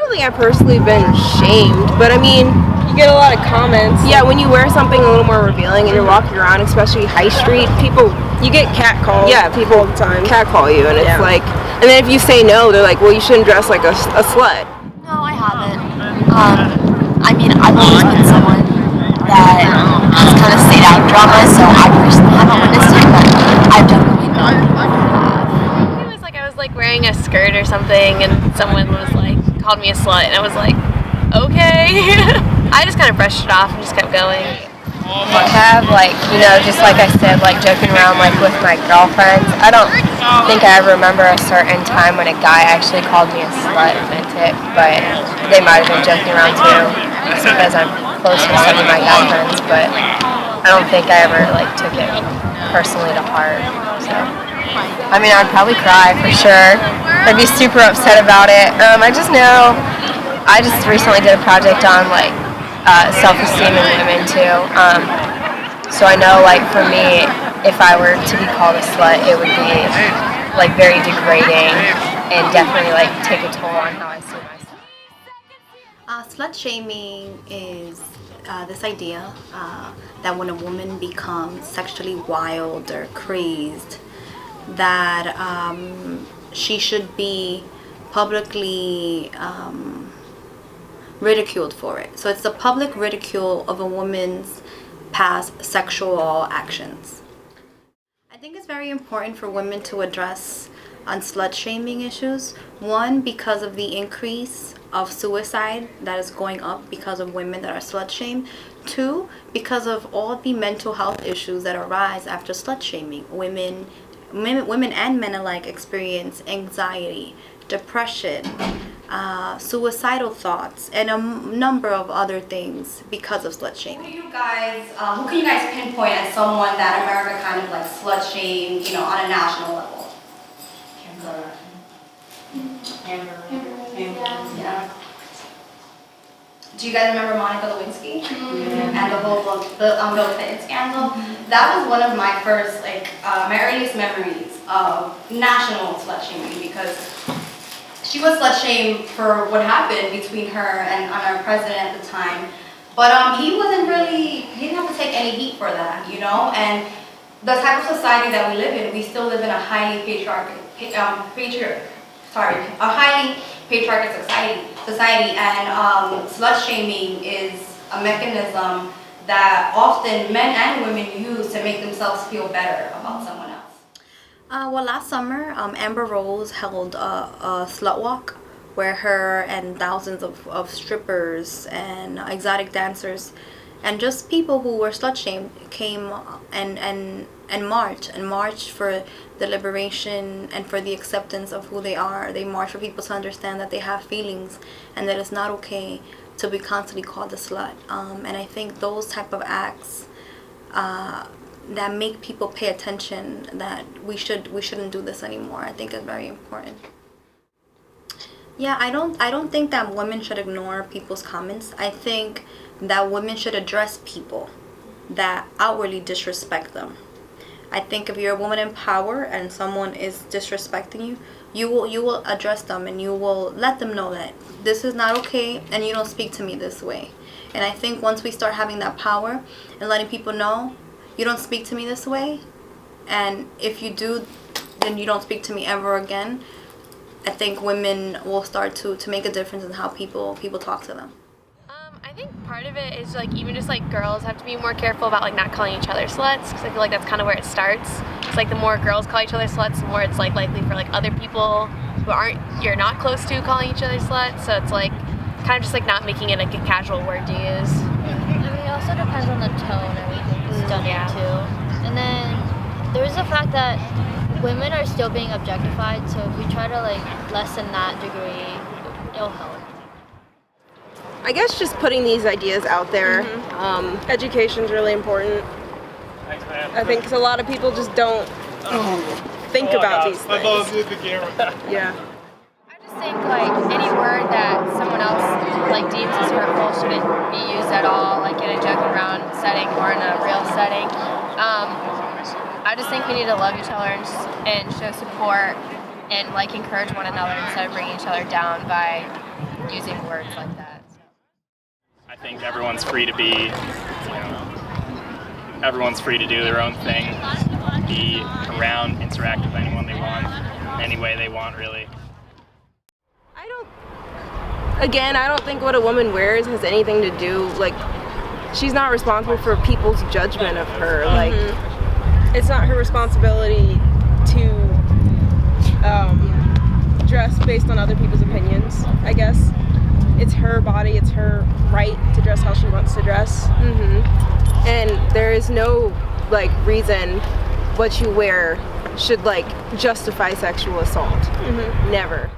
don't think I've personally been shamed, but I mean, You get a lot of comments. yeah, when you wear something a little more revealing and you're walking around, especially high street, people, You get catcalled. yeah, people all the time. catcall you, and it's Yeah. like, and then if you say no, they're like, well, you shouldn't dress like a slut. No, I haven't. I mean, I've always been someone that has kind of stayed out of drama, so I personally haven't witnessed it, but I've definitely known people who have. It was like I was like wearing a skirt or something, and someone was like called me a slut, and I was like, okay. I just kind of brushed it off and just kept going. I have, like, you know, just like I said, like joking around like with my girlfriends. I don't think I ever remember a certain time when a guy actually called me a slut and meant it, but they might have been joking around too, just because I'm close with some of my guy friends, but I don't think I ever like took it personally to heart. So I mean, I'd probably cry for sure. I'd be super upset about it. I just know I just recently did a project on like self-esteem in women too. So I know, like, for me, if I were to be called a slut, it would be like very degrading and definitely like take a toll on how I see myself. Slut shaming is this idea that when a woman becomes sexually wild or crazed, that she should be publicly ridiculed for it. So it's the public ridicule of a woman's past sexual actions. I think it's very important for women to address on slut shaming issues. One, because of the increase of suicide that is going up because of women that are slut shamed. Two, because of all the mental health issues that arise after slut shaming. Women and men alike experience anxiety, depression, suicidal thoughts, and a number of other things because of slut shaming. Who can you guys pinpoint as someone that America kind of like slut shamed, you know, on a national level? Yeah. Do you guys remember Monica Lewinsky and the whole Bill Clinton scandal? That was one of my first, my earliest memories of national slut shaming, because she was slut shamed for what happened between her and our president at the time. But he didn't have to take any heat for that, you know? And the type of society that we live in, we still live in a highly patriarchal society, and slut shaming is a mechanism that often men and women use to make themselves feel better about someone else. Well, last summer, Amber Rose held a slut walk where her and thousands of strippers and exotic dancers and just people who were slut shamed came and marched for the liberation and for the acceptance of who they are. They march for people to understand that they have feelings and that it's not okay to be constantly called a slut. And I think those type of acts that make people pay attention that we shouldn't do this anymore, I think is very important. Yeah, I don't think that women should ignore people's comments. I think that women should address people that outwardly disrespect them. I think if you're a woman in power and someone is disrespecting you, you will address them and you will let them know that this is not okay and you don't speak to me this way. And I think once we start having that power and letting people know, you don't speak to me this way, and if you do, then you don't speak to me ever again, I think women will start to make a difference in how people talk to them. I think part of it is even just girls have to be more careful about not calling each other sluts, because I feel like that's kind of where it starts. It's the more girls call each other sluts, the more it's likely for other people who you're not close to calling each other sluts. So it's kind of just not making it a casual word to use. I mean, it also depends on the tone everything's done too. And then there's the fact that women are still being objectified, so if we try to lessen that degree, it'll help. I guess just putting these ideas out there. Education's really important. I think because a lot of people just don't think about these things. Yeah. I just think any word that someone else deems as hurtful shouldn't be used at all, in a joking around setting or in a real setting. I just think we need to love each other and show support and encourage one another instead of bringing each other down by using words like that. So. I think everyone's free to be, everyone's free to do their own thing, be around, interact with anyone they want, any way they want, really. I don't think what a woman wears has anything to do, like, she's not responsible for people's judgment of her. Like, it's not her responsibility to dress based on other people's opinions, I guess. It's her body, it's her right to dress how she wants to dress. And there is no, like, reason what you wear should, like, justify sexual assault. Never.